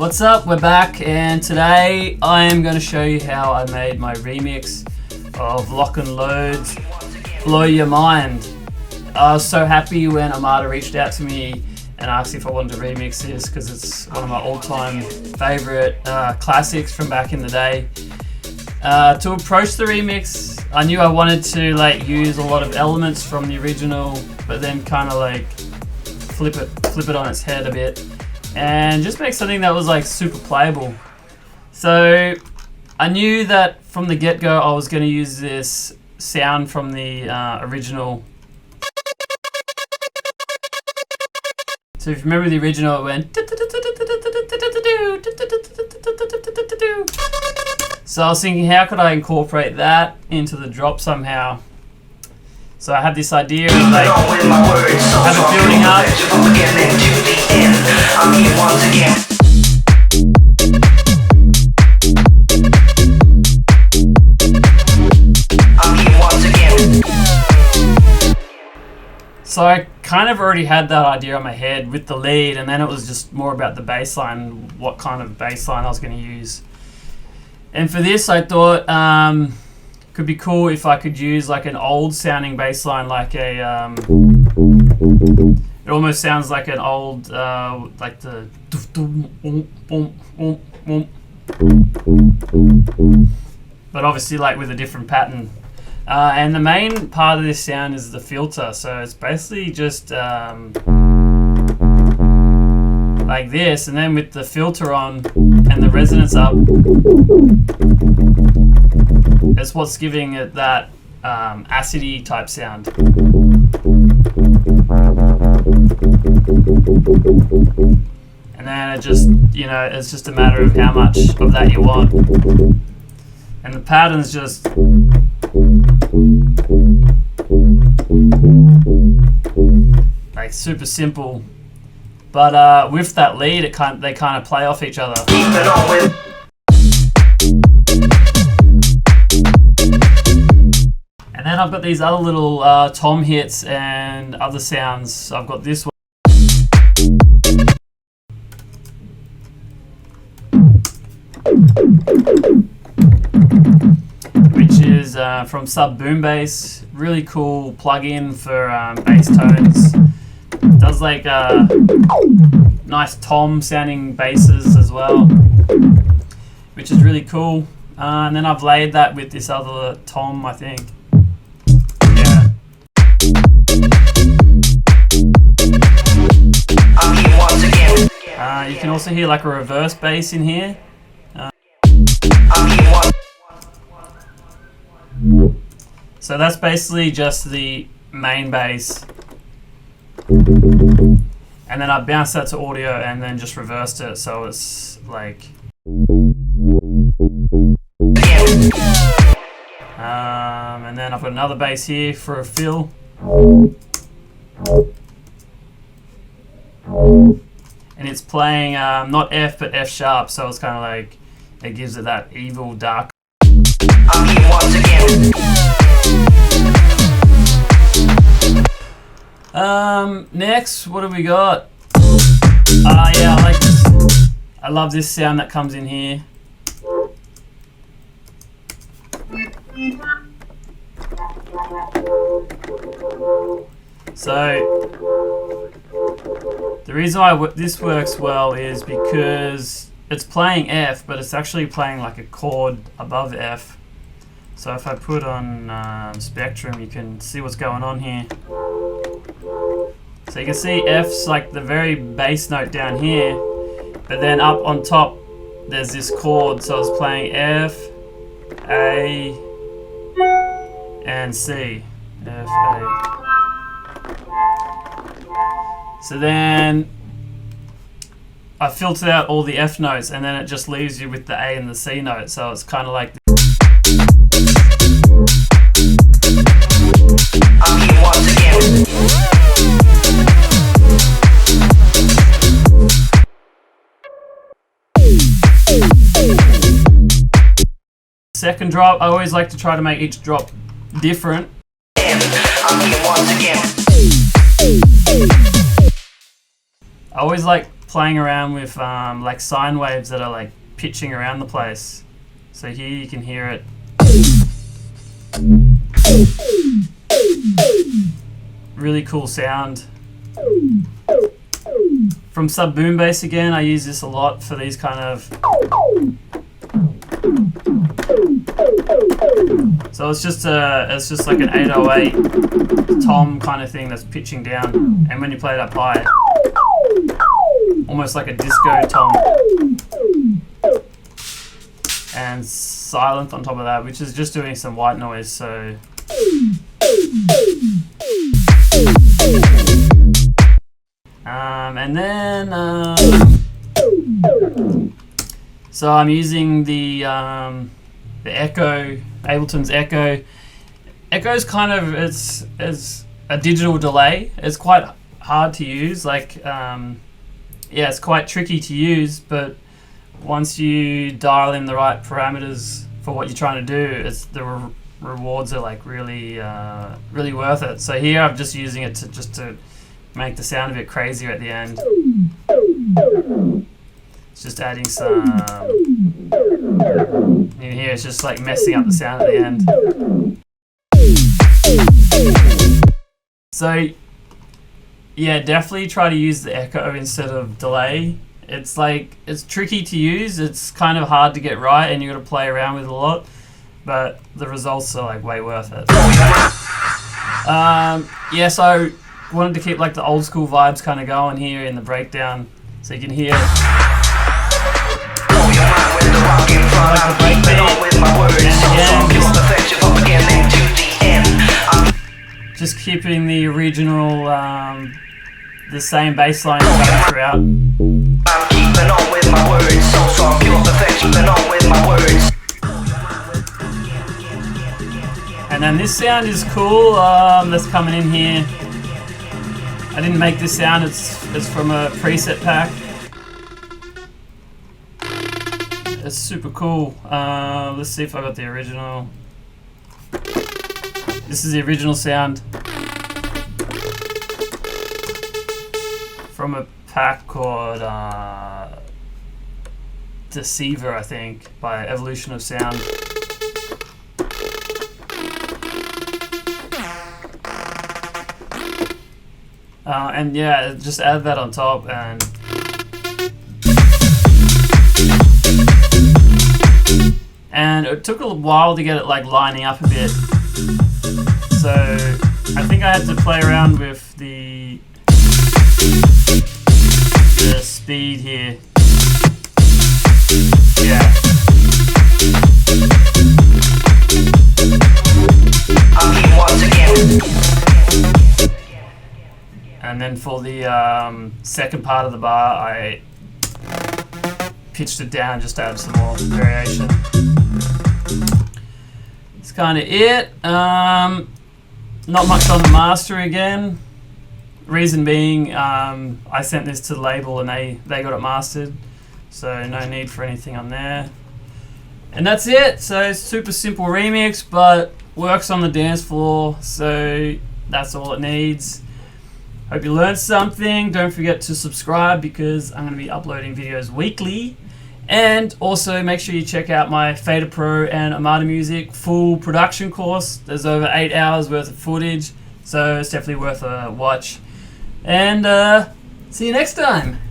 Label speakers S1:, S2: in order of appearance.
S1: What's up? We're back, and today I am going to show you how I made my remix of Lock and Load's Blow Your Mind. I was so happy when Armada reached out to me and asked if I wanted to remix this because it's one of my all-time favorite classics from back in the day. To approach the remix, I knew I wanted to use a lot of elements from the original, but then kind of flip it on its head a bit and just make something that was super playable. So I knew that from the get-go I was going to use this sound from the original. So if you remember the original, it went. So I was thinking, how could I incorporate that into the drop somehow? So I had this idea of have it building up. So I kind of already had that idea in my head with the lead, and then it was just more about the bass line, what kind of bass line I was going to use. And for this, I thought could be cool if I could use an old sounding bass line, it almost sounds like an old the but obviously with a different pattern. And the main part of this sound is the filter, so it's basically just like this, and then with the filter on and the resonance up, it's what's giving it that acidy type sound. And then it just, it's just a matter of how much of that you want. And the pattern's just super simple, but with that lead, they kind of play off each other. And then I've got these other little tom hits and other sounds. I've got this one, which is from Sub Boom Bass. Really cool plug-in for bass tones. Does nice tom sounding basses as well, which is really cool. And then I've laid that with this other tom, I think. Yeah. You can also hear a reverse bass in here. So that's basically just the main bass. And then I bounced that to audio and then just reversed it, so it's and then I've got another bass here for a fill. And it's playing not F but F sharp, so it's kind of it gives it that evil dark. Next, what have we got? Yeah, I like this. I love this sound that comes in here. So the reason why this works well is because it's playing F, but it's actually playing a chord above F. So if I put on Spectrum, you can see what's going on here. So you can see F's the very bass note down here, but then up on top there's this chord, so it's playing F, A, and C. F, A. So then I filtered out all the F notes, and then it just leaves you with the A and the C note, so it's kind of like second drop. I always like to try to make each drop different. I always like playing around with like sine waves that are like pitching around the place. So here you can hear it. Really cool sound. From sub boom bass again, I use this a lot for these kind of. So it's just like an 808 tom kind of thing that's pitching down, and when you play it up high, almost like a disco tom, and silent on top of that, which is just doing some white noise. So. And then, so I'm using the Echo, Ableton's Echo. Echo's kind of, it's a digital delay. It's quite hard to use. Like, yeah, it's quite tricky to use, but once you dial in the right parameters for what you're trying to do, it's the rewards are like really, really worth it. So here I'm just using it to make the sound a bit crazier at the end. It's just adding some. You hear it's just like messing up the sound at the end. So yeah, definitely try to use the echo instead of delay. It's like, it's tricky to use. It's kind of hard to get right, and you got to play around with it a lot. But the results are like way worth it. Yeah, so wanted to keep like the old school vibes kind of going here in the breakdown, so you can hear like the breakbeat, and again, just keeping the original, the same bass line going throughout. I'm keeping on with my words, so pure perfection, keeping on with my words. And then this sound is cool, that's coming in here. I didn't make this sound, it's from a preset pack. It's super cool. Let's see if I got the original. This is the original sound from a pack called Deceiver, I think, by Evolution of Sound. And yeah, just add that on top, and it took a while to get it like lining up a bit. So I think I had to play around with the speed here. Yeah. And then for the second part of the bar, I pitched it down just to add some more variation. That's kind of it. Not much on the master again. Reason being, I sent this to the label and they got it mastered, so no need for anything on there. And that's it. So it's super simple remix, but works on the dance floor, so that's all it needs. Hope you learned something. Don't forget to subscribe, because I'm going to be uploading videos weekly. And also make sure you check out my Fader Pro and Armada Music full production course. There's over 8 hours worth of footage, so it's definitely worth a watch. And see you next time.